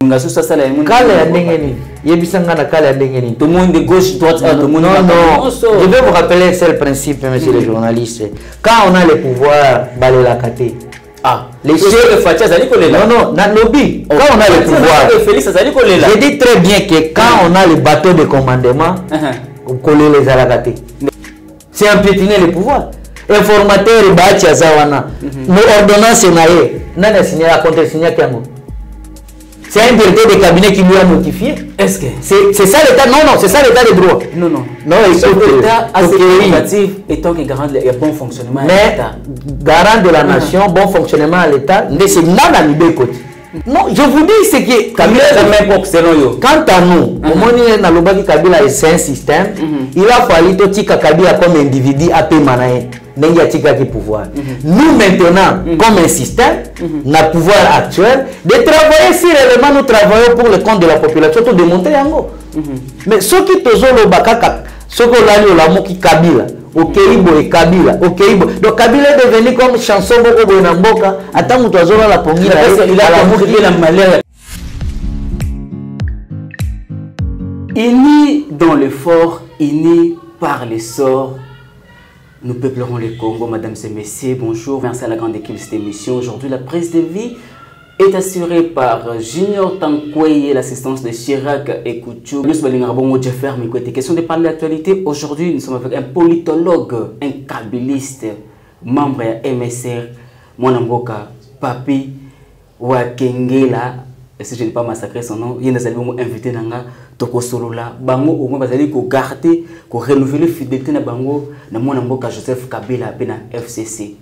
Kale ya ndengeni. Yebisanga na kale ya ndengeni. Tout le monde de gauche, droite, tout le monde. Non. Je vais vous rappeler un seul principe, monsieur le journaliste. Quand on a le pouvoir, balé la kate. Ah, les chefs de non, dans le lobby. Quand on a le pouvoir, je dis très bien que quand on a le bateau de commandement, on colle les alagatés. C'est un piétiner le pouvoir. Informateur, nos ordonnances, n'a signé la contre-signé. C'est un directeur de cabinet qui lui a notifié. Est-ce que c'est ça l'état? Non, c'est ça l'état de droit. Non. L'État assez prérogative étant que garant le bon fonctionnement de l'État. Garant de la nation, bon fonctionnement à l'État, c'est nada ni côté. Non, je vous dis c'est que Kabila quant à nous, au moins Kabila c'est un système, il a fallu que Tika Kabila comme individu a payé manaï. Pouvoir. Nous maintenant, comme un système, notre pouvoir actuel, de travailler si réellement nous travaillons pour le compte de la population, tout démontrer en gros. Mais ce qui te zolo bakaka, ce que l'on a dit Kabila, ok Ibo et Kabila, ok Ibo. Donc Kabila est devenu comme chanson beaucoup de Namboka. Attends, tu as zolo la pongi là. Il a mouru la malheur. Unis dans l'effort, unis par les sorts. Nous peuplerons le Congo, mesdames et messieurs, bonjour, merci à la grande équipe de cette émission. Aujourd'hui, la prise de vie est assurée par Junior Tankweye, l'assistance de Chirac et Kouchou. Question de parler d'actualité. Aujourd'hui, nous sommes avec un politologue, un kabyliste, membre de MSR, Mwanamboka, Papi Wakengela. Si je n'ai pas massacré son nom, il y a des invités Toko Solola, Bango au moins bazali ko garder, ko renouveler fidélité na Bango na mwana mboka Joseph Kabila pena FCC.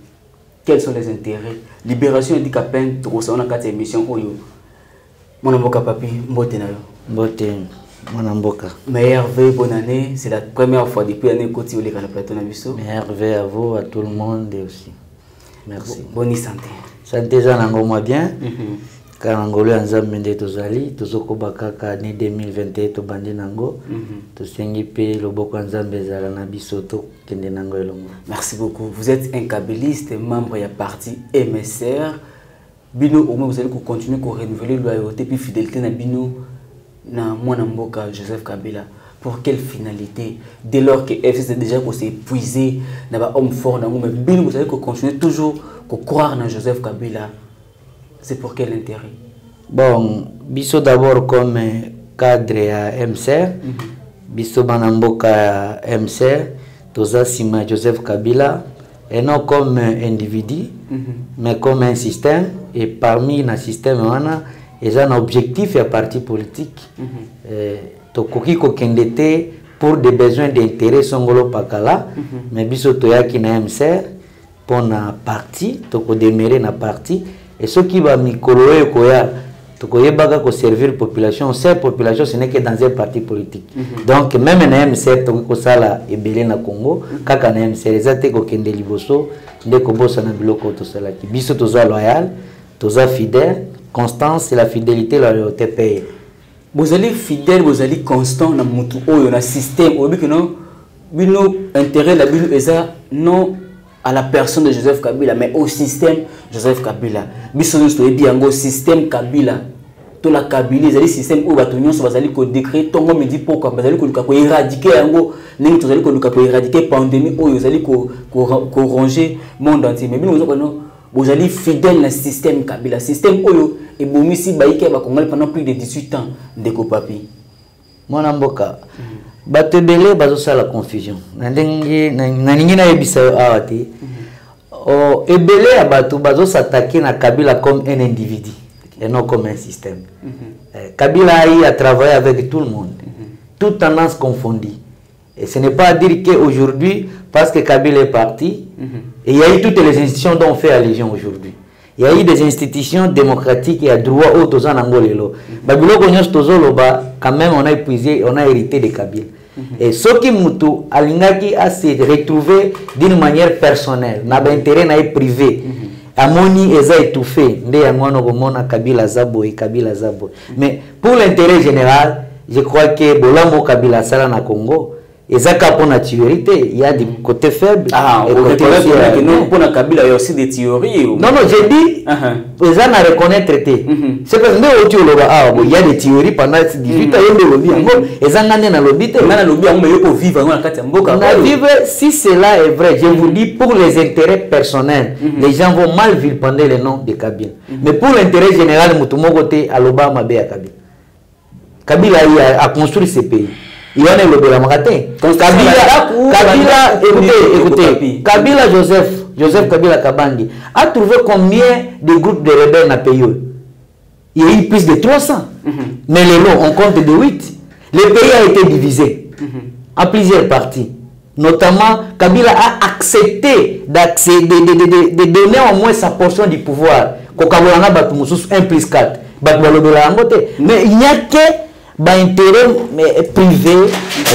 Quels sont les intérêts? Libération dit qu'à peine Toko Solola na 4 émissions oyo. Mwana mboka Papi mbote na yo. Mbote mwana mboka. Meilleur vœu, bonne année, c'est la première fois depuis l'année côté au le plateau na biso. Meilleur vœu à vous, à tout le monde et aussi. Merci. Bonne santé. Santé za nango moi bien. Karangolo Nzambe tozali tozoko bakaka ni 2021 to bandi nango to sengi pe loboko Nzambe zala na biso to kende nango elongo. Merci beaucoup. Vous êtes un kabyliste, membre du parti MSR. Bino au moins vous allez continuer à renouveler loyauté puis fidélité na bino na mwana mboka Joseph Kabila. Pour quelle finalité? Dès lors que FCC déjà s'est épuisé na ba homme fort nango mais bino vous allez continuer toujours à croire na Joseph Kabila. C'est pour quel intérêt? Bon, biso d'abord comme cadre à MCR, biso banamboka MCR, toza sima Joseph Kabila, et non comme individu, mais comme un système, et parmi le système, il y a un objectif et un parti politique. Tokoki kokendete pour des besoins d'intérêt songolo pakala, mais biso toyaki na MCR, pour na parti, toko démarrer na parti, et ce qui va mikoloé koya tokoye baga ko servir population, cette population ce n'est que dans un parti politique. Donc même na MCR toko sala ebele na Congo, kaka na MCR ezate ko kende liboso, ndeko bosa na biloko to sala ki biso toza loyal, toza fidèle, constance et la fidélité la loyauté paye. Vous allez fidèle, vous allez constant na mutu oyo na système, obi que non bino intérêt la bino eza non à la personne de Joseph Kabila, mais au système Joseph Kabila. Bisous nous dit en système Kabila. Tout la Kabila, c'est le système où batonyon so bazali ko décret tongo me dit pourquoi bazali ko éradiquer yango, ningi tozali ko éradiquer pandémie où bazali ko ronger monde entier. Mais bino vous allez fidèle na système Kabila, système oyo et bomisi baïke ba Congolais pendant plus de 18 ans de ko papi. Mon amboka. Batebele bazosa la confusion. Nandengi naningi na yebisa awati. O ebele abatu bazosa attaquer na Kabila comme un individu et non comme un système. Kabila a travaillé avec tout le monde, toutes tendances confondues. Et ce n'est pas à dire qu'aujourd'hui, parce que Kabila est parti, et il y a eu toutes les institutions dont on fait allusion aujourd'hui. Il y a eu des institutions démocratiques et à droit au Tozan Angolelo. Babilo Konyos Tozoloba, quand même on a épuisé, on a hérité de Kabila. Et ce qui Moutou, Alingaki a se retrouvé d'une manière personnelle, n'a pas intérêt n'a privé. Amoni eza étouffé, nde yangono komona Kabila Zabo et Kabila Zabo. Mais pour l'intérêt général, je crois que Bolambo Kabila Sala na Congo, Et ça, pour la théorie, il y a des côtés faibles. Ah, et on côtés reconnaît aussi, que non, pour la Kabila, il y a aussi des théories. Non, non, j'ai dit, les gens à reconnaître. C'est parce que il y a des théories pendant 18 ans, il y a des lobbies. Et ça, il y a des lobbies. Il y a des lobbies, il faut vivre dans la carte. Si cela est vrai, je vous dis, pour les intérêts personnels, les gens vont mal vilipender le nom de Kabila. Mais pour l'intérêt général, Moutumogote, à l'Obama, Kabila. Kabila a construit ce pays. Il y a le Kabila, écoutez, Kabila Joseph Kabila Kabangi a trouvé combien de groupes de rebelles dans le pays? Il y a eu plus de 300. Mais les lots, on compte de 8. Le pays a été divisé en plusieurs parties. Notamment, Kabila a accepté de donner au moins sa portion du pouvoir. 1 plus 4. Mais il n'y a que intérêt privé,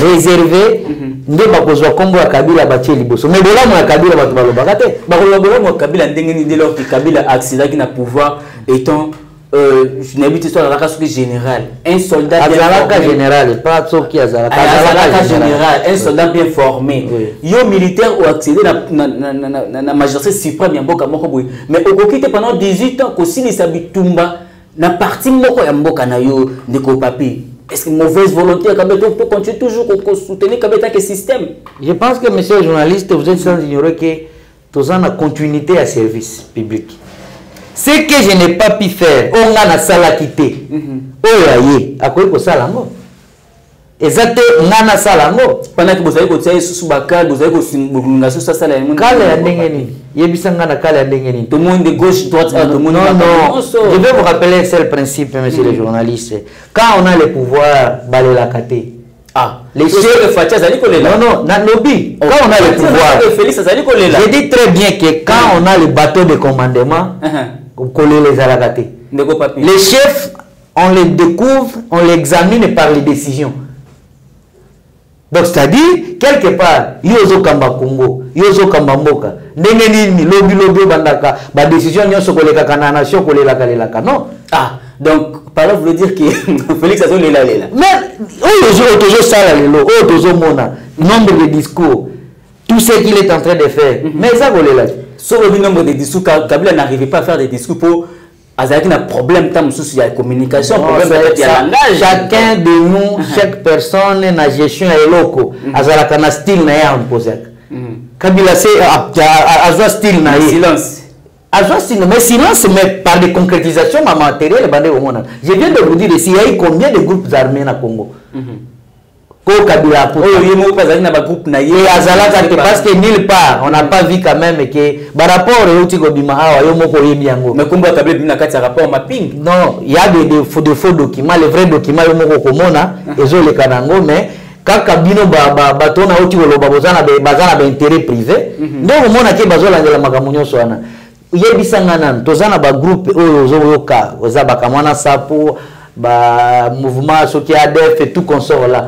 réservé, nde bakozwa kombo ya Kabila batie liboso. Mais bolamu ya Kabila bato balobaka te. Bolamu ya Kabila ndenge dès lors que Kabila accédaki na pouvoir étant je n'habite soit la race général, un soldat bien général, pas qui azalaka général, un soldat bien formé. Yo militaire ou accédé na majorité suprême ya mboka moko boy. Mais okokite pendant 18 ans ko silisa bitumba na parti moko ya mboka na yo ndeko papi. Est-ce que mauvaise volonté peut continuer toujours à soutenir le système? Je pense que, monsieur le journaliste, vous êtes sans ignorer que tous en a continuité à service public. Ce que je n'ai pas pu faire, on a la salle à quitter. À quoi il ça lango? Exactement, on a la salle lango. Pendant que vous avez continué sous Bakal, vous avez continué sous sa salle. Tout le monde de gauche, droite, tout le monde. Non, je vais vous rappeler un seul principe, monsieur le journaliste. Quand on a le pouvoir, balé la caté. Ah, les chefs non, dans lobby. Quand on a le pouvoir, je dis très bien que quand on a le bateau de commandement, on colle les alagatés. Les chefs, on les découvre, on les examine par les décisions. Donc, c'est-à-dire, quelque part, Yozo Kamba Congo, Yozo Kamba Mboka, Nengenini, lobby, bandaka, ba décision, Nyoso Koleka Kanana, Sio Koleka Kalelaka, non? Ah, donc, par là, vous voulez dire que Félix a zoné là. Mais, Yozo Sala Lelo, Yozo Mona, nombre de discours, tout ce qu'il est en train de faire, mais ça, vous là. Sur le nombre de discours, Kabila n'arrivait pas à faire des discours pour. Il y a un problème de la communication, problème de langage. Chacun de nous, chaque personne, na gestion est loco. Il y a un style na imposé. Kabila c'est un style na silence. Mais silence, mais par des concrétisations matérielles. Je viens de vous dire ici, il y a eu combien de groupes armés au Congo? Parce que nulle part, on n'a pas vu quand même que par rapport au Tigobima, mais comme rapport mapping. Non, il y a des faux documents, les vrais documents, ils ont les canangos, mais quand Kabino batona au Tigolo bazana intérêt privé, donc on a que bazola de la Magamunyo Soana. Il y a des sanganan, tozana ba groupe Oyoka, Ozabakamana Sapo. Mouvement qui a fait tout consort là.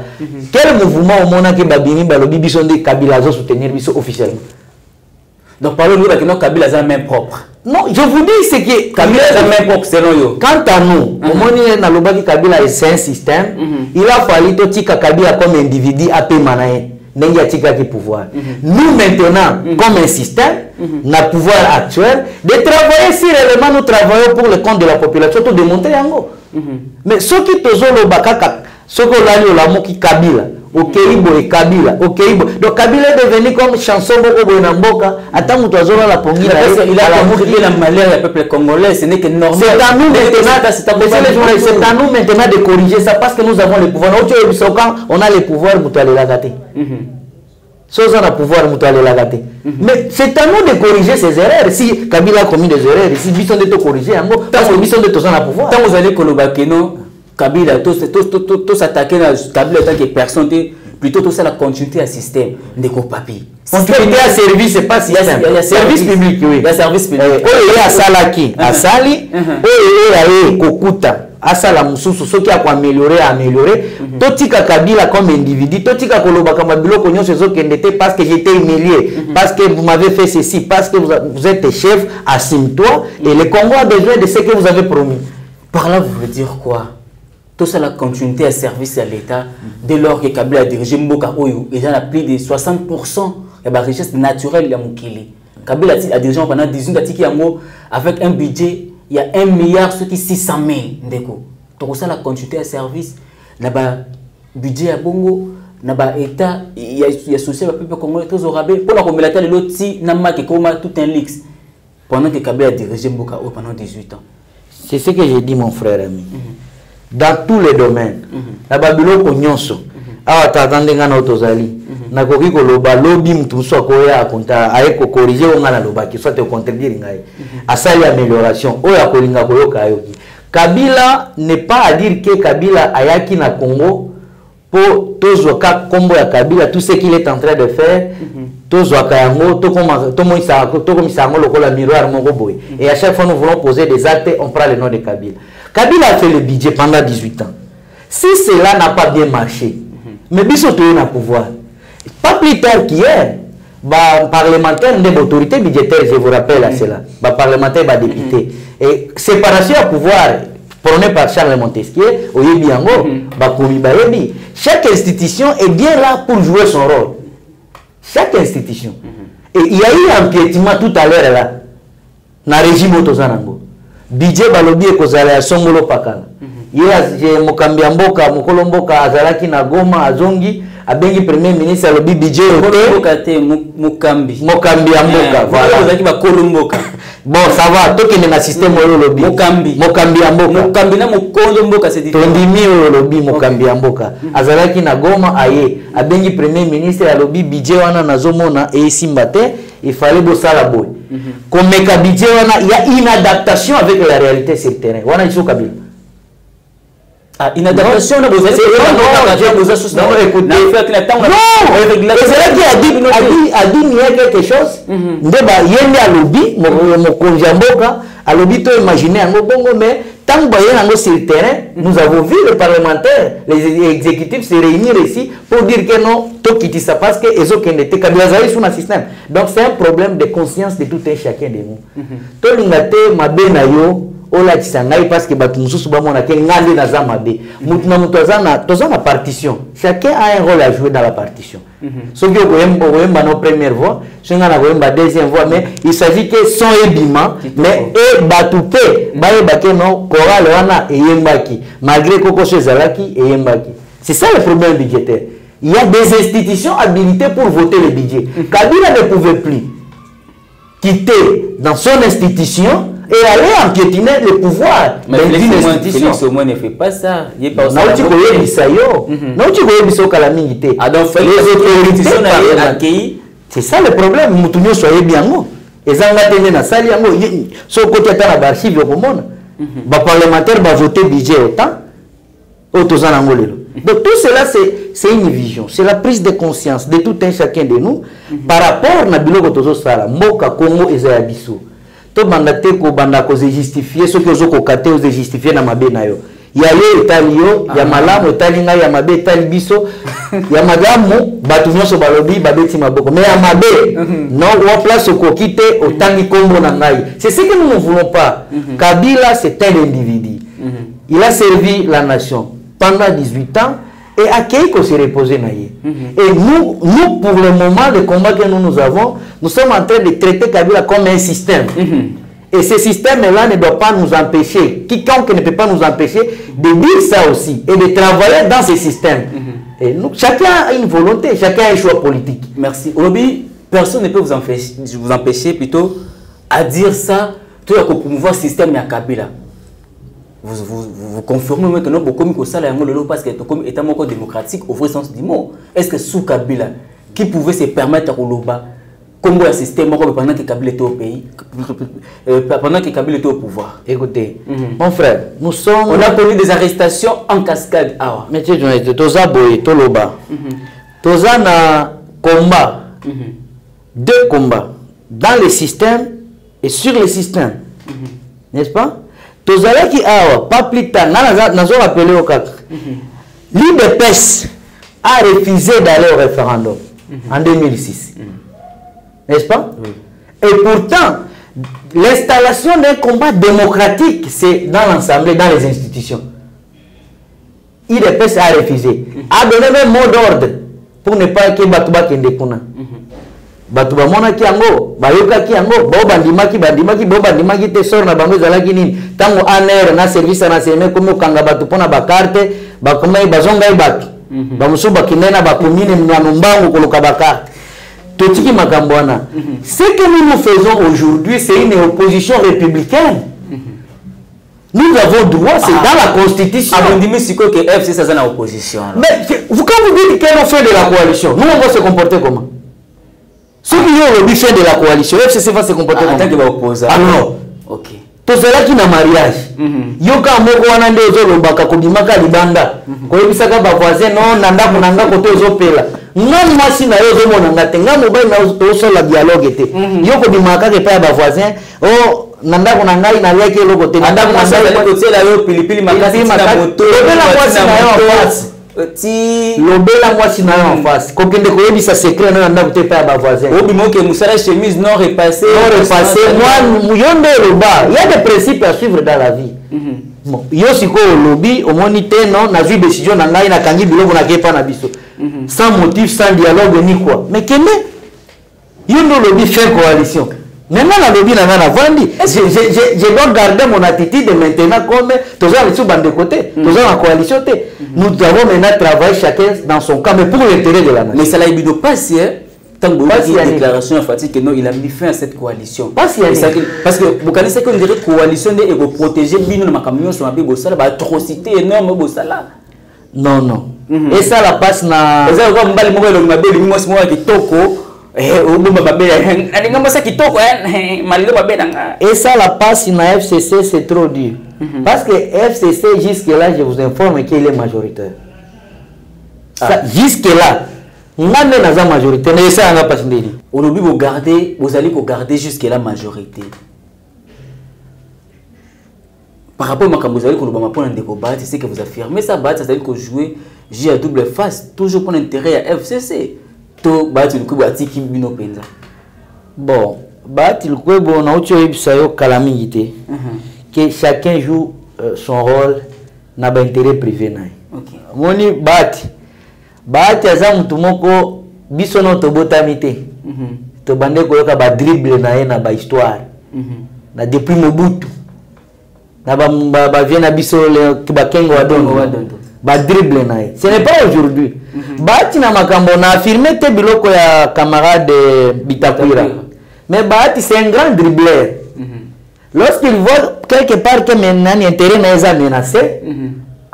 Quel mouvement au monde qui babini balobi bison de Kabila zo soutenir biso officiellement? Donc parlons-nous de que Kabila a main propre. Non, je vous dis c'est que Kabila a main propre selon yo. Quant à nous, au monde na lobaki Kabila c'est un système. Il a fallu to tika Kabila comme individu à manaye. N'engia tika qui pouvoir. Nous maintenant comme un système, na pouvoir actuel, de travailler si réellement nous travaillons pour le compte de la population, tout démontrer en gros. Mais ce qui te zolo bakaka, ce que l'on a moki Kabila, Okeibo et Kabila, Okeibo. Donc Kabila est devenu comme chanson beaucoup de Namboka. Attends, tu as zolo la pongi. Il a montré la malheur du peuple congolais. Ce n'est que normal. C'est à nous maintenant. C'est à nous maintenant de corriger ça parce que nous avons le pouvoir. On a le pouvoir, nous allons la gâter. Sans on a pouvoir, nous allons la gâter. Mais c'est à nous de corriger ces erreurs. Si Kabila a commis des erreurs, si Bisson de te corriger, parce que Bisson de te donner le pouvoir. Quand vous allez Kolobakeno, Kabila, tous s'attaquer à Kabila en tant que personne, plutôt tout ça la continuité à système de Kopapi. Continuité à service, c'est pas système. Il y a service public, oui. Il y a service public. Il y a Salaki, à Sali, il y a Kokuta. Asala mususu soki a améliorer totika Kabila comme individu totika koloba kama biloko nyonso ezokendete parce que j'étais humilié parce que vous m'avez fait ceci parce que vous êtes chef, assume-toi et le Congo a besoin de ce que vous avez promis. Par là vous voulez dire quoi? tout ça la continuité à service à l'État dès lors que Kabila a dirigé Mboka Oyo et a plus de 60% de la richesse naturelle de Mokili. Kabila a dirigé pendant 18 ans avec un budget il y a 1 milliard ce qui 600 000 ndeko. Donc ça la continuité à service là-bas budget à Bongo naba État il y a social peuple congolais tous au rabais pour la communauté de l'autre si n'a que comme tout un lix pendant que Kabila a dirigé Mboka Oyo pendant 18 ans. C'est ce que j'ai dit mon frère ami. Dans tous les domaines. La Babylone konyonso. Awa tatande ngana otozali. Na koki ko loba lobby mtu so koya akonta ayeko corriger ngana loba ki soit te contredire ngai. Asali amélioration oya kolinga koyoka yoki. Kabila n'est pas à dire que Kabila ayaki na Congo pour tozoka kombo ya Kabila tout ce qu'il est en train de faire. Tozoka yango to comme ça lokola miroir moko boy. Et à chaque fois nous voulons poser des actes, on prend le nom de Kabila. Kabila a fait le budget pendant 18 ans. Si cela n'a pas bien marché, mais Bissot est au pouvoir. Pas plus tard qu'hier, parlementaire des autorités budgétaires, je vous rappelle à cela, parlementaire, député. Et séparation à pouvoir, prônée par Charles Montesquieu, chaque institution est bien là pour jouer son rôle. Chaque institution. Et il y a eu un empiétement tout à l'heure là, dans le régime Otozanango. Budget balobi ekozala ya songolo pakala. Ye Mokambia Mboka, Mokolo Mboka azalaki na Goma azongi abengi premier ministre alobi budget ote Mokambi. Mokambia Mboka. Voilà, azalaki ba Kolo Mboka. Bon, ça va, toki na système oyo lobi. Mokambia Mboka. Mokambi na Mokolo Mboka c'est différent. Tondimi oyo lobi Mokambia Mboka. Azalaki na Goma aye abengi premier ministre alobi budget wana nazomona e simbate. Il fallait bosser la boue. Comme il y a une adaptation avec la réalité sur le terrain. Wana iso Kabila. Ah, une adaptation na bosa. Non, écoutez. Non. A dit il y a quelque chose. Ndeba yende a lobby, mo konjamboka, a lobby to imaginer ngo bongo mais tant que sur le terrain, nous avons vu les parlementaires, les exécutifs se réunir ici pour dire que non, tout quitte ça parce que les autres n'étaient qu'à sur un système. Donc c'est un problème de conscience de tout un chacun de nous. Tout le monde ma benayo, ola tisangai parce que batu mususu ba mona ke ngande na zamabe. Mutu na mutu azana partition. Chacun a un rôle à jouer dans la partition. Ce qui est nos première voix, ce qui est deuxième voix, mais il s'agit que son ébima, mais et batoupé, baye non, choral wana et yembaki, malgré Koko Chezalaki et yembaki. C'est ça le problème budgétaire. Il y a des institutions habilitées pour voter le budget. Kabila ne pouvait plus quitter dans son institution et aller empiétiner le pouvoir. Mais Félix au moins ne fait pas ça. Il est pas ça. Les autorités accueillies. C'est ça le problème. Moutounio soyez bien. Et ça va na sali yango. So côté à la archive au monde. Ba parlementaire va voter budget autant. Donc tout cela c'est une vision, c'est la prise de conscience de tout un chacun de nous par rapport na biloko tozo sala mboka Congo eza biso. To bandate ko bandako se justifier ce que zo ko kate o se justifier na mabe na yo. Ya yo etalio, ya malamu etalinga ya mabe etali biso, ya malamu batu nyonso balobi babeti maboko. Mais ya mabe non wa place ko kite otangi kombo na ngai. C'est ce que nous ne voulons pas. Kabila c'est un individu. Il a servi la nation pendant 18 ans et accueilli qu'on s'est reposé naïe. Et nous, pour le moment, le combat que nous avons, nous sommes en train de traiter Kabila comme un système. Et ce système-là ne doit pas nous empêcher, quiconque ne peut pas nous empêcher de dire ça aussi et de travailler dans ce système. Et nous, chacun a une volonté, chacun a un choix politique. Merci. Obi, personne ne peut vous empêcher plutôt à dire ça, tout pour promouvoir le système de Kabila. Vous confirmez maintenant beaucoup de ça parce que comme état démocratique au vrai sens du mot. Est-ce que sous Kabila qui pouvait se permettre au Loba comme un système pendant que Kabila était au pays, pendant que Kabila était au pouvoir? Écoutez, mon frère, nous sommes. On a connu des arrestations en cascade. Mais tu sais, Toza Boye, Toloba, Toza na combat, deux combats dans le système et sur le système, n'est-ce pas? Tozala qui a pas plus tard, nous avons appelé au CAC. L'IDPS a refusé d'aller au référendum en 2006. N'est-ce pas? Et pourtant, l'installation d'un combat démocratique, c'est dans l'Assemblée, dans les institutions. IDPS a refusé. A donné même mot d'ordre pour ne pas que Batouba kende kuna. Batouba mona ki yango, bayoka ki yango, bandimaki bandimaki te sort na bango zalaki nini. Tango ANR na service na seme comme kanga batu pona ba carte, ba komai bazonga ibaki. Ba musuba kinena ba commune mwanumbangu koloka ba carte. Totiki makambwana. Ce que nous faisons aujourd'hui, c'est une opposition républicaine. Nous avons droit, c'est dans la Constitution. Que FC c'est une opposition. Mais vous, quand vous dites qu'elle a fait de la coalition, nous on va se comporter comment? Ceux qui ont le fait de la coalition, FCC va se comporter comment? En tant qu'opposant. Alors, ok. Tout cela qui n'a mariage. Yoka moko wana nde ozolobaka kobimaka libanda. Koyebisaka ba voisin non nanda kunanga kote ozopela. Ngam masi na yo ozomona ngate ngam mobile na osola dialogue te. Yoko bimaka ke pa ba voisin oh nanda kunanga ina yake loko te. Nanda kunanga kote la yo pilipili makasi na moto. Lobela mwasi na yo en face. Lobela mwasi na yo en face. Kokende koyebisa secret na nanda kote pa ba voisin. Obimoke musala chemise non repassée. Non repassée. Moi yonde le bas. Il y a des principes à suivre dans la vie. Bon, yo siko lobby au monité non na vu décision na ngai na kangi biloko na kepa na biso. Sans motif, sans dialogue ni quoi. Mais keme yo no lobby fait coalition. Maintenant la lobby na na vandi. Je dois garder mon attitude maintenant comme tous les sous bande de côté, tous en coalition té. Nous devons maintenant travailler chacun dans son camp mais pour l'intérêt de la nation. Mais ça l'a évidemment passé tant que vous avez déclaration emphatique que non, il a mis fin à cette coalition. Parce que vous connaissez qu'on dirait coalition et vous protéger bien nos camions sur un peu ça, bah atrocité énorme beau ça là. Non non. Et ça la passe na. Vous avez comme bali mo le mabeli moi qui toko au bomba mabeli ani ngamba ça qui toko malilo mabeli nga. Et ça la passe na FCC c'est trop dur. Parce que FCC jusque là je vous informe qu'il est majoritaire. Jusque là Ngande na za majorité mais ça nga pas ndini. Aujourd'hui vous allez garder jusque la majorité. Par rapport à makambo vous allez ko lobama pona ndeko bat c'est que vous affirmez ça bat ça veut dire que jouer J à double face toujours pour intérêt à FCC. To bat le ko batiki bino penza. Bon, bat le ko bon na ocho ibisa yo calamité. Que chacun joue son rôle na ba intérêt privé na. OK. Moni bat Bahati aza mutu moko biso no tobotami te. To bande koyoka ba dribble na ye na ba histoire. Na depuis Mobutu. Na ba vient na biso le kibakengo wadondo. Ba dribble na ye. Ce n'est pas aujourd'hui. Bahati na makambo na affirmé te biloko ya camarade Bitakwira. Mais Bahati c'est un grand dribbleur. Lorsqu'il voit quelque part que maintenant intérêt na eza menacé,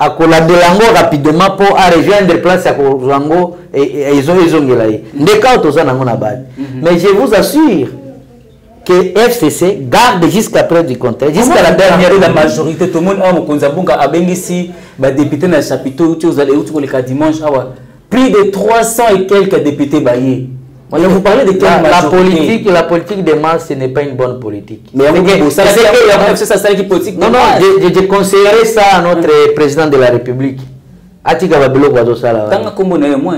à collaborer rapidement pour rejoindre place à Kozango et ils ont gelé. Mais je vous assure que FCC garde jusqu'à preuve du contraire, jusqu'à la dernière. La majorité, tout le monde a Konzabunga a béni ici, député dans le chapiteau, vous allez où le dimanche, plus de 300 et quelques députés baillés. Vous parlez de quelle majorité? La politique de masse, ce n'est pas une bonne politique. Mais ça, c'est une politique. Non, non, je conseillerais ça à notre président de la République. Atika Babilo Guadosala.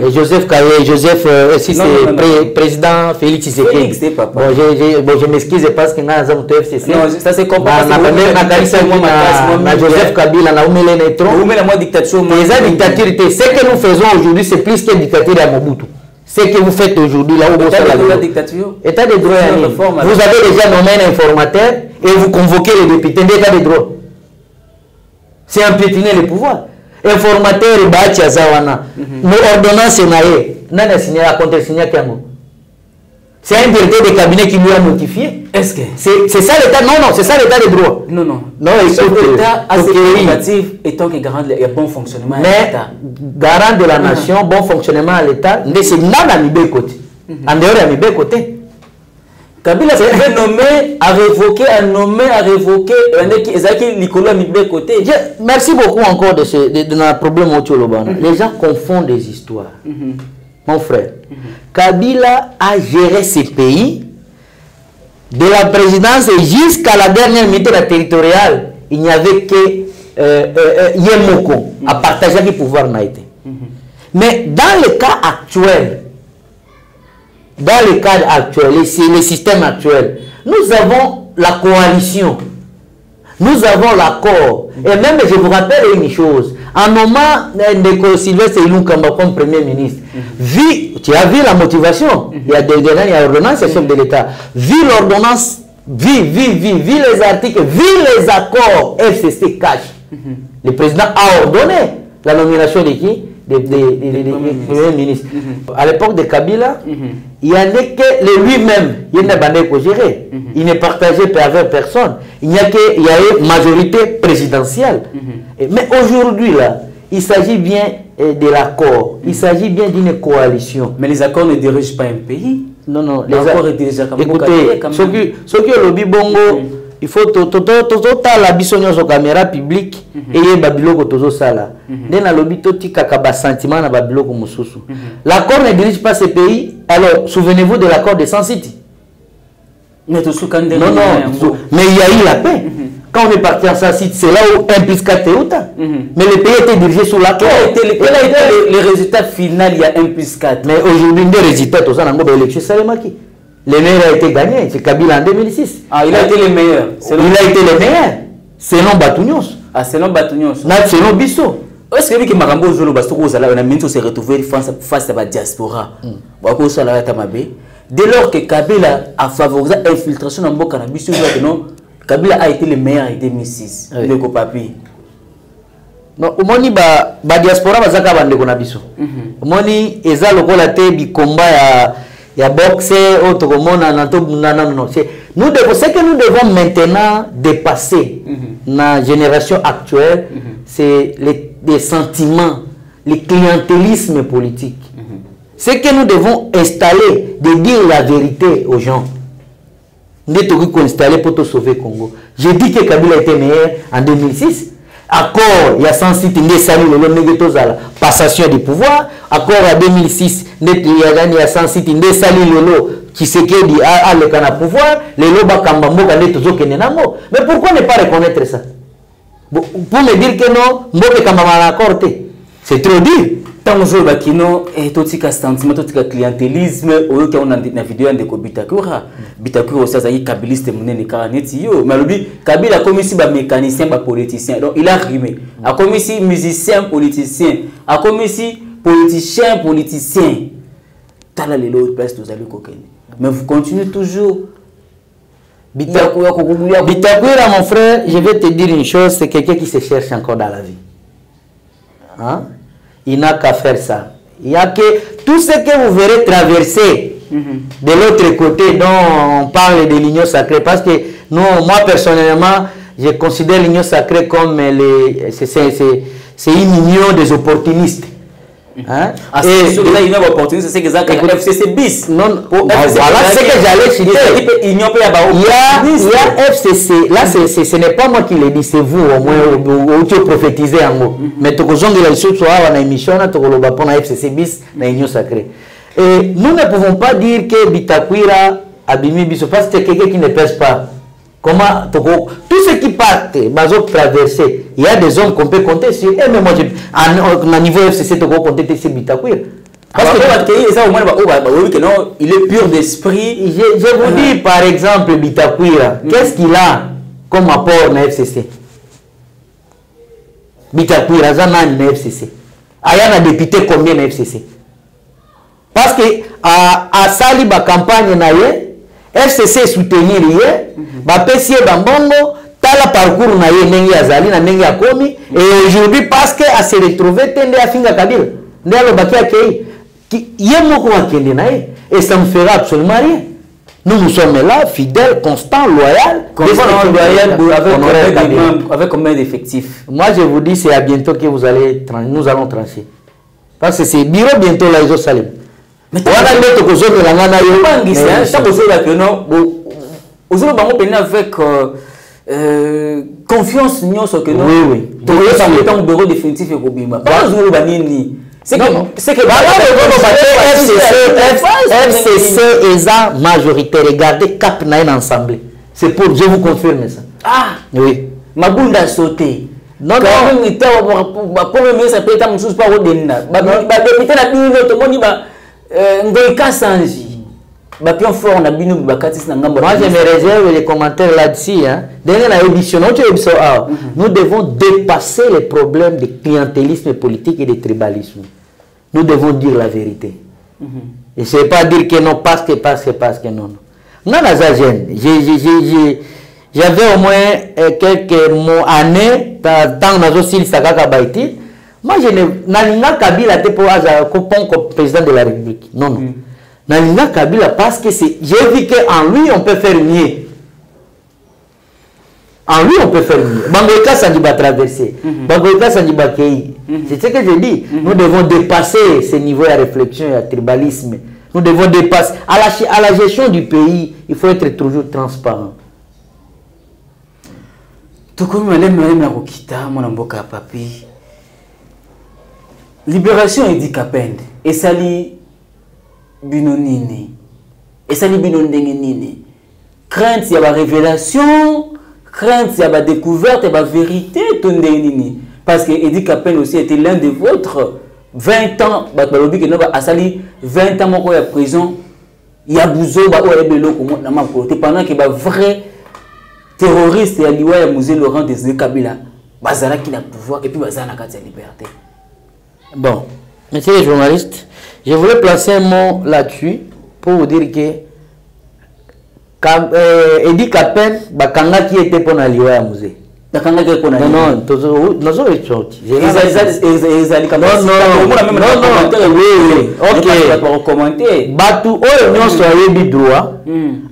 Et Joseph Kaye, Joseph, si c'est président Félix Tshisekedi. Bon, je m'excuse parce que nous avons FCC. Non, ça c'est comparé à Joseph Kabila, na Oumele Netro. Oumele la dictature. Les dictatures, ce que nous faisons aujourd'hui, c'est plus que dictature à Mobutu. Ce que vous faites aujourd'hui, là où vous êtes la dictature. État de droit. Vous avez déjà nommé un informateur et vous convoquez les députés d'état de droit. C'est empiétiner le pouvoir. Informateur et Bachi Azawana. Nos ordonnances naïe. Nana signé la contre-signé Kiango. C'est un directeur de cabinet qui lui a notifié. Est-ce que c'est ça l'état? Non, non, c'est ça l'état de droit. Non, non. Non, l'État a ses prérogatives étant que garant de bon fonctionnement de l'État. Garant de la nation, bon fonctionnement à l'État, c'est nana mi côté. En dehors de mi côté. Kabila s'est nommé, a révoqué, Ezaki Nicolas mi côté. Merci beaucoup encore de notre problème au Tcholobana. Les gens confondent des histoires. Mon frère, Kabila a géré ce pays de la présidence jusqu'à la dernière minute territoriale. Il n'y avait que Yemoko à partager le pouvoir. Mais dans le cas actuel, le système actuel, nous avons la coalition, nous avons l'accord. Et même, je vous rappelle une chose, en nommant Ndeko Sylvestre Ilunkamba comme Premier ministre, tu as vu la motivation, il y a des ordonnances, c'est chef de l'État, vu l'ordonnance, vu les articles, vu les accords FCC cash, le président a ordonné la nomination de qui? Des premiers ministres. À l'époque de Kabila, il n'y en a que lui-même, il n'a pas géré. Il ne partageait avec personne. Il y a une majorité présidentielle. Mais aujourd'hui, là, il s'agit bien de l'accord. Il s'agit bien d'une coalition. Mais les accords ne dirigent pas un pays. Non, les accords ne dirigent pas un pays. Écoutez, ceux qui ont lobby bongo, il faut tout la bisogno sur caméra publique et il y a babiloko tozo sala. Dans la lobby toti kakaba sentiment na babiloko mususu. L'accord ne dirige pas ces pays. Alors souvenez-vous de l'accord de San City. Non, mais il y a eu la paix. Quand on est parti en San City, c'est là où 1 plus 4 est autant. Mais le pays était dirigé sous l'accord. Quel a été le résultat final? Il y a 1 plus 4. Mais aujourd'hui, des résultats, tout ça, dans l'élection Salemaki. Le meilleur a été gagné, c'est Kabila en 2006. Ah, il a été le meilleur. Il a été le meilleur. Selon Batounios. Ah, selon Batounios. Selon Bisso. Est-ce que Marambo Zolo Bastoko Zala, on a mis se retrouver face à la diaspora? Dès lors que Kabila a favorisé l'infiltration dans le cannabis, Kabila a été le meilleur en 2006. Le copapi. Non, omoni ba diaspora bazaka bande ko na biso. Omoni eza lokola te bi combat ya boxer autre komona non, nous devons, ce que nous devons maintenant dépasser dans la génération actuelle, c'est les sentiments, le clientélisme politique. Ce que nous devons installer, de dire la vérité aux gens. Nous devons installer pour te sauver le Congo. Je dis que Kabila était meilleur en 2006. Accord, il y a 100 sites, passation du pouvoir. Accord en 2006, il y a 100 sites, qui se dit à le pouvoir, les lobas kambambo kane toujours que nenamo. Mais pourquoi ne pas reconnaître ça? Pour me dire que non, mboke kambama accord, c'est trop dur. Tant que je bakino et tout ce sentiment, tout ce clientélisme, au cas où on a une vidéo de Bitakura, Bitakura aussi a été kabiliste monene karaneti yo. Mais lui, Kabila a commis ici ba mécanicien, ba politicien. Donc il a rimé. A commis ici musicien, politicien. A commis ici politicien, politicien. Tala les autres place tous allez coquiner. Mais vous continuez toujours. Bitakura, mon frère, je vais te dire une chose, c'est quelqu'un qui se cherche encore dans la vie. Hein? Il n'a qu'à faire ça. Il y a que tout ce que vous verrez traverser de l'autre côté dont on parle de l'union sacrée. Parce que nous, moi personnellement, je considère l'union sacrée comme c'est une union des opportunistes. Hein? Et ceux qui ont une opportunité, c'est que ça FCC bis. Non, voilà ce que j'allais citer. Il y a FCC. Là, ce n'est pas moi qui le dis, c'est vous au moins, ou tu prophétisez en mot. Mais tu as une émission, tu as FCC bis, dans l'union sacrée. Et nous ne pouvons pas dire que Bitakwira a bimi biso parce que c'est quelqu'un qui ne pèse pas. Comment tout ce qui part, traverser, il y a des hommes qu'on peut compter sur. Et même moi, à niveau FCC, tu peux compter sur Bitakwira. Parce que il est pur d'esprit. Je vous dis par exemple Bitakwira, qu'est-ce qu'il a comme apport dans FCC? Bitakwira, ça n'a pas FCC. Il y a un député combien dans FCC? Parce que à Sali, la campagne, FCC soutenir bapesi bambongo tala parcours na ye ndenge azali na ndenge akomi et aujourd'hui parce que a se retrouver tende afinga Kabila ndelo baki akei ye moko akende na ye et ça ne fera absolument rien. Nous sommes là fidèles, constants, loyaux, avec combien d'effectifs? Moi je vous dis c'est à bientôt que nous allons trancher parce que c'est bureau bientôt là ils ont salé. Mais avec confiance que non. Oui. Ton bureau définitif est Kobima. C'est que FCC est la majorité. Regardez Cap Naïn ensemble. C'est pour, je vous confirme ça. Ah oui. Mabunda sauté. Non. Comme ça peut être pas au débat. Député la Ngoïka Sanji. Moi, je me réserve les commentaires là-dessus. Hein. Nous devons dépasser les problèmes de clientélisme politique et de tribalisme. Nous devons dire la vérité. Et ce n'est pas dire que non, parce que non. Non, j'avais au moins quelques années, tant que je suis moi, je n'ai pas Kabila pour président de la République. Non, non. Nalinga Kabila parce que j'ai vu qu'en lui on peut faire mieux. En lui on peut faire mieux. Bangoïka Sandiba traverser. Bangoïka Sandiba Kei. C'est ce que je dis. Nous devons dépasser ce niveau de réflexion et de tribalisme. Nous devons dépasser. À la gestion du pays, il faut être toujours transparent. Tout comme Madame la Rokita, mon amboka papi. Libération Edi Kapende. Et sali binonini. Et sali binonini. Crainte, il y a la révélation. Crainte, il y a la découverte, il y a la vérité. Parce que Edi Kapende aussi était l'un de vôtres. 20 ans, Asali 20 ans en prison. Il y a Bouzo, pendant qu'il y a vrai terroriste et Aliwa Mouzé Laurent des Kabila. Bazala qui a le pouvoir et puis Bazala qui a la liberté. Bon, messieurs les journalistes, je voulais placer un mot là-dessus pour vous dire que Edi Kapende, Bakanga qui était pour Aliwa Mouzé. Non, non,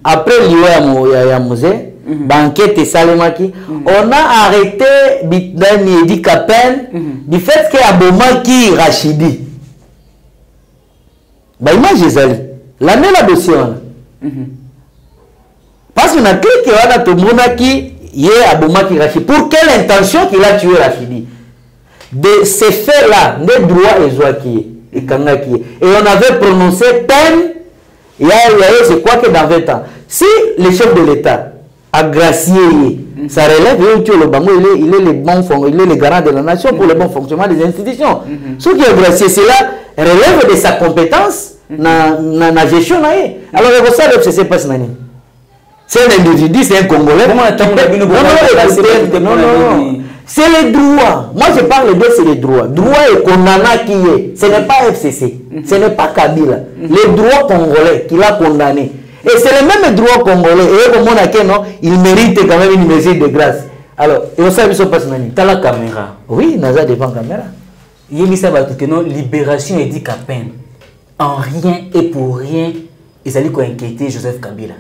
après Aliwa Mouzé, banquette et Salemaki, on a arrêté Edi Kapende du fait qu'il y a Bomaki Rachidi. Bah, imagine l'année là dossier. Parce qu'on a cru qu'il y a tout le monde qui est à Bomaki Rachidi. Pour quelle intention qu'il a tué Rachidi? De ces faits-là, des droits et Zouaki et Kangaki. Et on avait prononcé peine, il y a c'est quoi que dans 20 ans. Si le chef de l'État a gracié, ça relève, il est le garant de la nation pour le bon fonctionnement des institutions. Ce qui est gracié, cela relève de sa compétence dans la gestion. Alors, vous savez ce qui se passe. C'est un individu, c'est un Congolais. Non, c'est les droits. Moi, je parle de c'est les droits. Droit et condamnant qui est. Ce n'est pas FCC. Ce n'est pas Kabila. Les droits congolais qu'il a condamnés. Et c'est le même droit congolais. Et au monde, il mérite quand même une mesure de grâce. Alors, et vous savez ce qui se passe. Tu as la caméra. Oui, Naza devant la caméra. Il y a libération Edi Kapende. En rien et pour rien. Ils allaient inquiéter Joseph Kabila.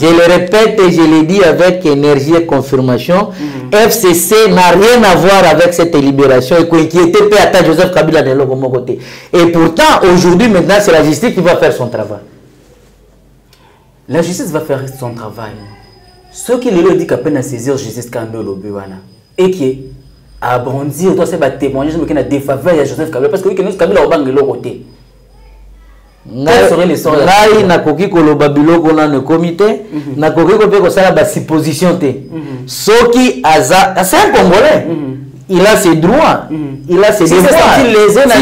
Je le répète et je le dis avec énergie et confirmation. FCC n'a rien à voir avec cette libération et qu'inquiéter peut atteindre Joseph Kabila de l'autre côté. Et pourtant, aujourd'hui, maintenant, c'est la justice qui va faire son travail. La justice va faire son travail. Ceux qui le dit qu'à peine à saisir justice quand et qui a abondi, on doit se témoigner de défaveur à Joseph Kabila parce que Kabila a banque de l'autre côté. Ngai nakoki koloba biloko na le comité nakoki ko pe sala ba supposition te soki aza c'est un Congolais il a ses droits il a ses devoirs si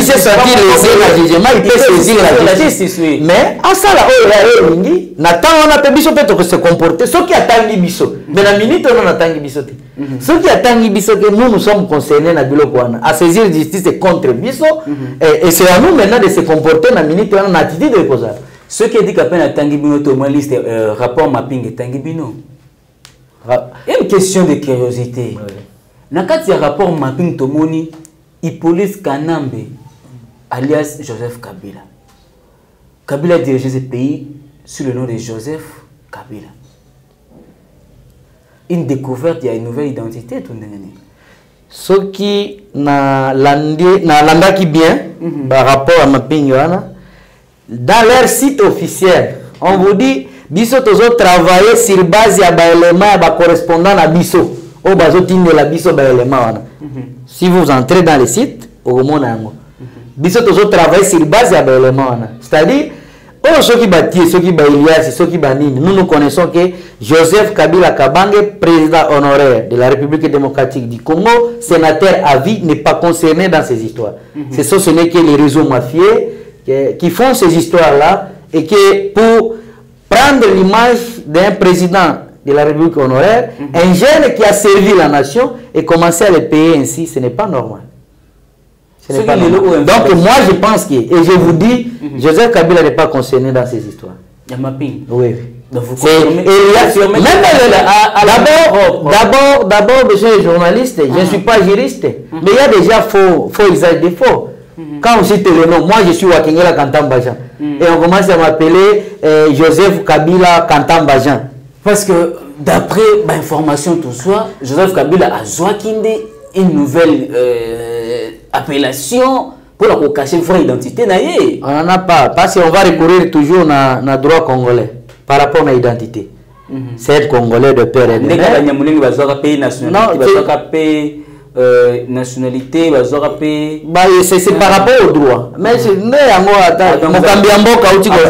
c'est senti lésé la jugement il peut saisir la justice mais à ça là oh là mingi natan on a pe biso peut se comporter soki atangi biso mais la minute on atangi biso te soki atangi biso que nous sommes concernés na biloko wana à saisir justice contre biso et c'est à nous maintenant de se comporter na minute on a attitude de poser ce qui dit qu'à peine atangi bino to moins liste rapport mapping et tangi bino une question de curiosité Nakati ya rapport mapping tomoni Hippolyte Kanambe alias Joseph Kabila. Kabila dirigeait ce pays sous le nom de Joseph Kabila. Une découverte, il y a une nouvelle identité tout le monde. Ce qui na landaki bien par rapport à mapping dans leur site officiel, on vous dit biso tozo travailler sur base ya ba éléments ba correspondant à biso. Si vous entrez dans le site, sur base c'est-à-dire, nous nous connaissons que Joseph Kabila Kabange, président honoraire de la République démocratique du Congo, sénateur à vie, n'est pas concerné dans ces histoires. Ce n'est que les réseaux mafieux qui font ces histoires-là et que pour rendre l'image d'un président de la République honoraire, un jeune qui a servi la nation et commencer à le payer ainsi, ce n'est pas normal. Ce n'est pas normal. Donc moi je pense que, et je vous dis, Joseph Kabila n'est pas concerné dans ces histoires. Il y a mapping. Oui. D'abord, monsieur le journaliste, je ne suis pas juriste, mais il y a déjà faux usage de faux. Quand on cite le nom, moi je suis Wakengela Kantambajan, et on commence à m'appeler Joseph Kabila Kantambajan. Parce que d'après l'information tout ça, Joseph Kabila a joaquindé une nouvelle appellation pour la cacher une vraie identité. On n'en a pas, parce qu'on va recourir toujours à droit congolais par rapport à l'identité. C'est congolais de père et de mère. Nationalité, c'est par rapport au droit. Mais c'est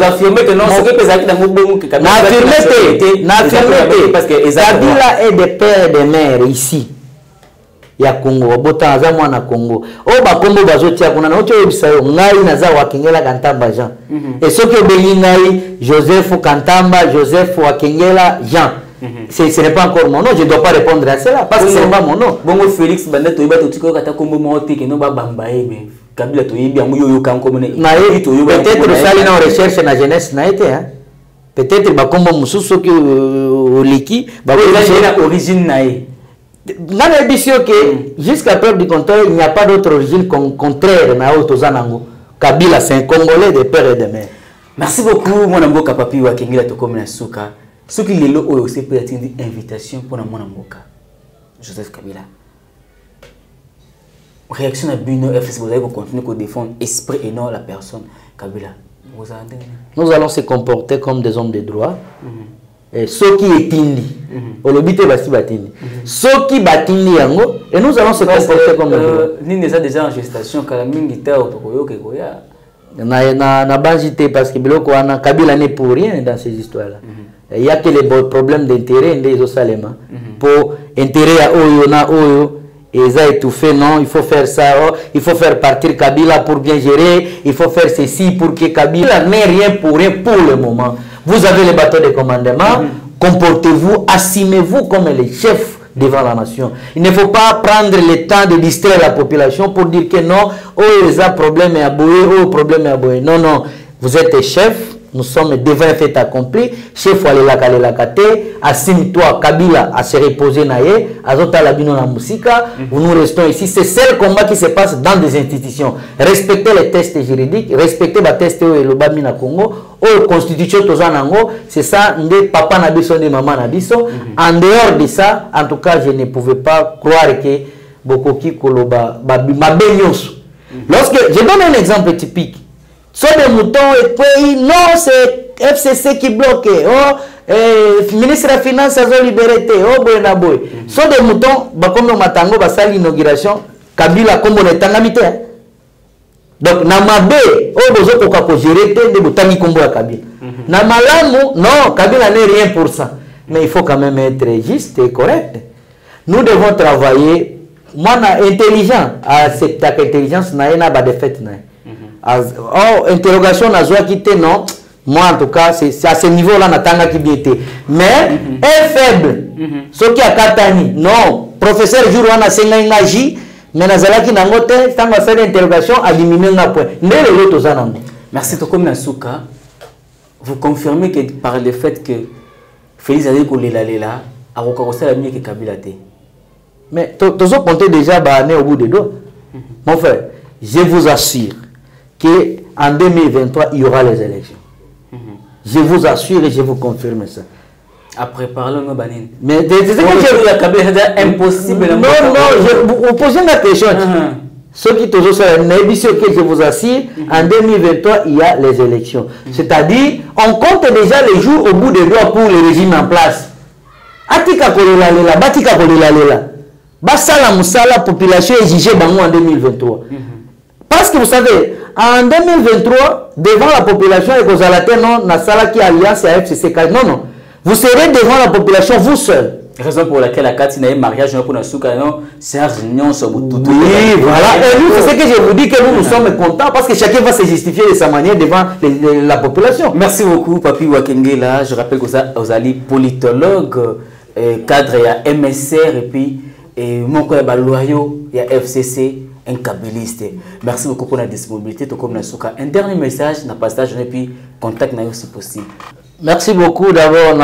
affirmé que non, parce que Kabila est des pères et des mères ici. Ya Congo, botanza mwana Congo. O ba Congo bazotia kuna na ocho ebisayo ngai naza Wakengela Kantamba Jean. Et ce que bengi ngai Joseph Kantamba, Joseph Wakengela Jean. Ce n'est pas encore mon nom, je ne dois pas répondre à cela parce que ce n'est pas mon nom. Bongo Félix Banda toyeba totiko kata kombo mote ke no ba bambaye mais Kabila toyebi yango yoyo kanko mona. Peut-être ça les recherche na jeunesse na été hein. Peut-être ba kombo mususu ki oliki ba origine nae. Dans l'édition que jusqu'à preuve du contraire, il n'y a pas d'autre origine contraire à Otozanango. Kabila, c'est un Congolais de père et de mère. Merci beaucoup, mon amboka papi wa Kengela Tokomi na Suka. Ce qui est là, c'est pour une invitation pour mon amboka. Joseph Kabila. Réaction à Bino FS, vous allez continuer à défendre l'esprit et non la personne. Kabila. Nous allons se comporter comme des hommes de droit. Ceux qui est tindi, au lobité basti batindi. Ceux qui batindi yango, et nous allons se comporter comme des droits. Ni n'est déjà en gestation, Kalamingi ta otokoyo ke goya. Na banjité parce que biloko wana Kabila n'est pour rien dans ces histoires-là. Il y a que les problèmes d'intérêt des Osalema. Pour intérêt à Oyo na Oyo, et ça étouffé, non, il faut faire ça, il faut faire partir Kabila pour bien gérer, il faut faire ceci pour que Kabila n'est rien pour le moment. Vous avez les bateaux de commandement, comportez-vous, assumez-vous comme les chefs devant la nation. Il ne faut pas prendre le temps de distraire la population pour dire que non, oh, il y a un problème à bouer, oh, problème à bouer. Non, non, vous êtes chef, nous sommes devant un fait accompli. Chef, assume-toi, Kabila, à se reposer, Azota Labino na Musika, nous restons ici. C'est ce combat qui se passe dans des institutions. Respectez les tests juridiques, respectez les tests et le Bamina Congo, la constitution Tozanango, c'est ça, papa Nabiso, maman Nabiso. En dehors de ça, en tout cas, je ne pouvais pas croire que Bokoki Koloba, lorsque je donne un exemple typique. Soit des moutons et puis non, c'est FCC qui bloque. Oh, ministre de la Finance a libéré. Oh, boy. Soit des moutons, comme le Matango, va faire l'inauguration. Kabila, comme on est en amitié. Donc, Namabe, oh, besoin qu'on gérer des boutani comme Kabila. Namalamu, non, Kabila n'est rien pour ça. Mais il faut quand même être juste et correct. Nous devons travailler. Moi, intelligent, à cette intelligence, n'a pas de fait. Oh, interrogation na joie qui était non. Moi en tout cas, c'est à ce niveau-là n'atanga qui bien été. Mais est faible. Ce qui a Katani, non. Professeur jour on a senga ngaji, mais nazala qui nangote, tant va faire l'interrogation à diminuer na point. Mais le autres zanango. Merci Tokomi Nasuka. Vous confirmez que par le fait que Félix Adé Kolela a recommencé la mieux que Kabila té. Mais tous compter déjà bané au bout des doigts. Mon frère, je vous assure qu'en 2023, il y aura les élections. Je vous assure et je vous confirme ça. Après, parlons-nous, Banine. Mais c'est ce que c'est impossible. Non, non, vous posez la question. Ceux qui toujours sont que je vous assure, en 2023, il y a les élections. C'est-à-dire, on compte déjà les jours au bout des doigts pour le régime en place. Atika Kolela, Batika Kolela, Basala Moussala, population exigée Bango en 2023. Parce que vous savez, en 2023, devant la population, et vous allez non, na sala qui alliance à FCC. Non, non. Vous serez devant la population, vous seul. Raison pour laquelle la carte n'a mariage pour la souka non Serge Nyon sur tout. Oui, voilà. Et nous, c'est ce que je vous dis que nous sommes contents parce que chacun va se justifier de sa manière devant la population. Merci beaucoup, Papi Wakengela. Je rappelle que vous allez politologue, cadre il y a MSR et puis mon collègue loyaux il y a FCC, un kabyliste. Merci beaucoup pour la disponibilité. Comme un dernier message, n'a pas stage et puis contact n'a aussi possible. Merci beaucoup d'abord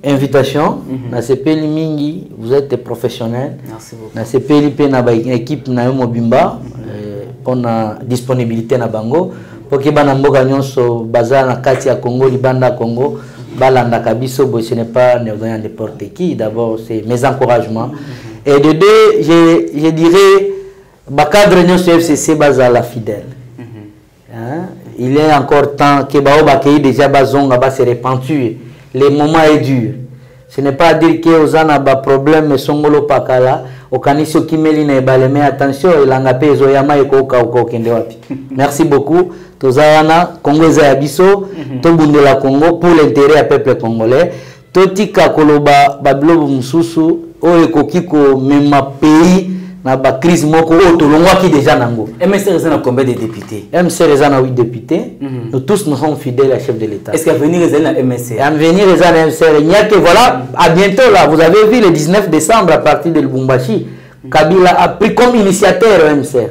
invitation. Na CPL Mingi, vous êtes professionnel. Merci beaucoup. Na CPL pe na ba équipe na Mobimba pour la disponibilité na bango pour que bana mboka nyonso baza na kati ya Congo libanda Congo balanda kabiso bo ce n'est pas n'importe qui. D'abord c'est mes encouragements et de deux je dirais ba cadre nyonso FCC baza la fidèle. Il est encore temps que bao bakei déjà bazonga ba se repentir. Le moment est dur. Ce n'est pas dire que aux ana ba problème songolo pakala okaniso kimeli na baleme attention elanga pe zoyama ekoka okokende wapi. Merci beaucoup. Tozana Congo za biso to bundela Congo pour l'intérêt du peuple congolais. Totika koloba bablo mususu o ekokiko mema pays na ba crise moko o tolongwa ki déjà nango. MSR a combien de députés? MSR a 8 députés. Nous tous nous sommes fidèles à chef de l'État. Est-ce qu'à venir ils ont MSR? À venir ils ont MSR. Il n'y a que voilà, à bientôt là, vous avez vu le 19 décembre à partir de Lubumbashi, Kabila a pris comme initiateur MSR.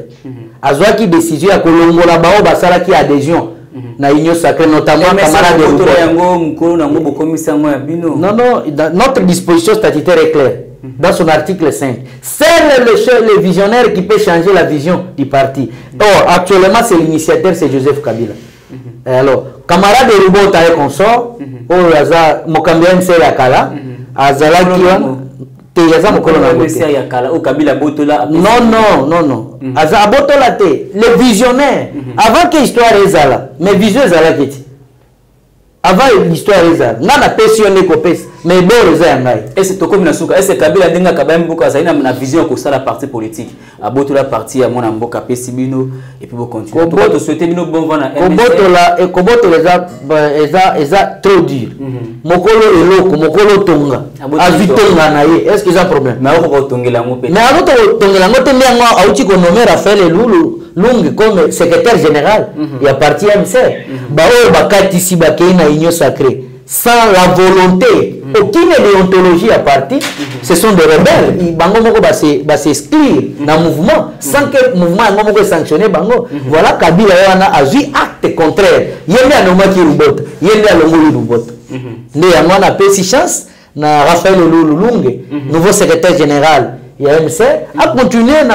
Azwaki décision à Kolongola bao basala qui adhésion. Na union sacrée notamment camarade de Non, notre disposition statutaire est claire. Dans son article 5, c'est le visionnaire qui peut changer la vision du parti. Or, actuellement, c'est l'initiateur, c'est Joseph Kabila. Alors, camarade de Rubota et consort, Mokambia MSR Yakala, Azala Kiwan, Teyaza Mokolo MSR Yakala, ou Kabila Botola. Non. Aza Botola te, le visionnaire, avant que l'histoire est là, mais vision est là qui avant l'histoire est là, on a passionné copes, mais bon les amis. Est-ce que comme Nasuka, est-ce que Kabila denga kabam boka ça na vision que ça la partie politique. A Botola parti à mon amboka pesibino et puis vous continuez. Pourquoi te souhaiter bino bon vent na Kobotola et Kobotola eza trop dur. Mokolo eloko, mokolo tonga. Avitonga na ye. Est-ce que ça problème? Mais on va tongela ngo pe. Mais on va tongela ngo tembe ngo auti ko nommer Raphaël Lung comme secrétaire général. Il a parti MSR. Ba o bakati si bakei na union sacrée. Sans la volonté, aucune déontologie à partir, ce sont des rebelles. Ils vont s'exclure dans le mouvement sans que le mouvement soit sanctionné. Voilà, Kabila a vu acte contraire. Il y a un homme qui robote, il y a un homme qui robote. Il y a un peu de chance, Raphaël Lulungue, nouveau secrétaire général. Il y a MSR, a continué à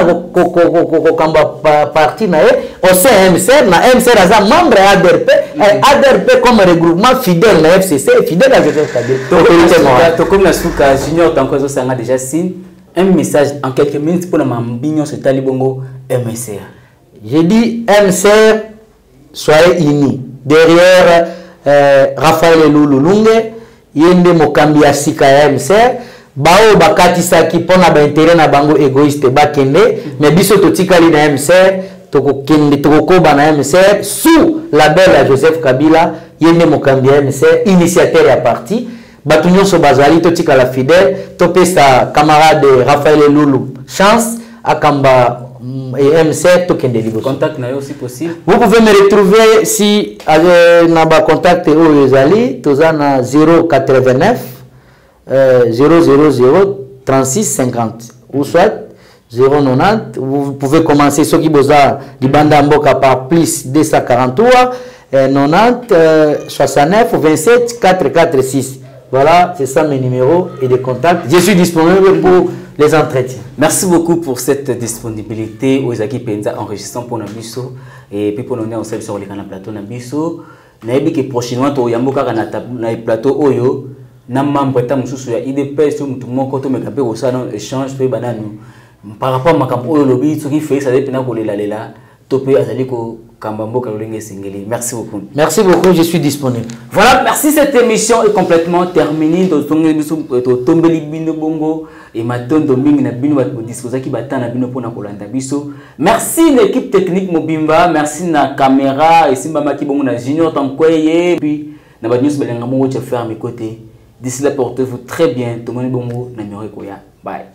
partir au sein MSR, MSR a membre ADRP, ADRP comme regroupement fidèle à FCC, fidèle à Joseph Kabila. Comme la souka junior, tant que ça a déjà signé un message en quelques minutes pour la mambignon sur Talibongo MSR. J'ai dit MSR, soyez unis. Derrière Raphaël Lulungue, Yende Mokambi Asika MSR. Bao bakati saki pona ba intérêt na bango égoïste bakende mais biso totikali na MSR tokokende tokokoba na MSR sous label à Joseph Kabila yende mokambi MSR initiateur ya parti batu nyonso bazali totikala fidèle topesa camarade Raphaël Loulou chance akamba et MSR tokende libo contact na yo si possible. Vous pouvez me retrouver si na ba contact o ezali tozana 089 000 36 50 ou soit 090. Vous pouvez commencer ce qui boza du banda mboka par plus 243 90 69 27 446. Voilà, c'est ça mes numéros et des contacts. Je suis disponible pour les entretiens. Merci beaucoup pour cette disponibilité aux équipes enregistrant pour Nabiso et puis pour nous on sur le canal plateau Nabiso. Naebi que prochainement to yamboka na plateau oyo. Namamba tamususu ya IDPS mutu moko to mekape osana échange pe bananu par rapport makambo oyo lobi soki fait ça dépend ko lela to pe azali ko kambambo kalolenge singeli. Merci beaucoup. Merci beaucoup, je suis disponible. Voilà, merci, cette émission est complètement terminée. Tombeli bino bongo et matin domingue na bino ba disposer ki batana bino pona kolanda biso. Merci l'équipe technique Mobimba, merci na caméra et simba maki bongo na Junior Tankweye puis na ba news belenga mo cha faire à mes côtés. D'ici là, portez-vous très bien. Tout le monde est bon. Bye.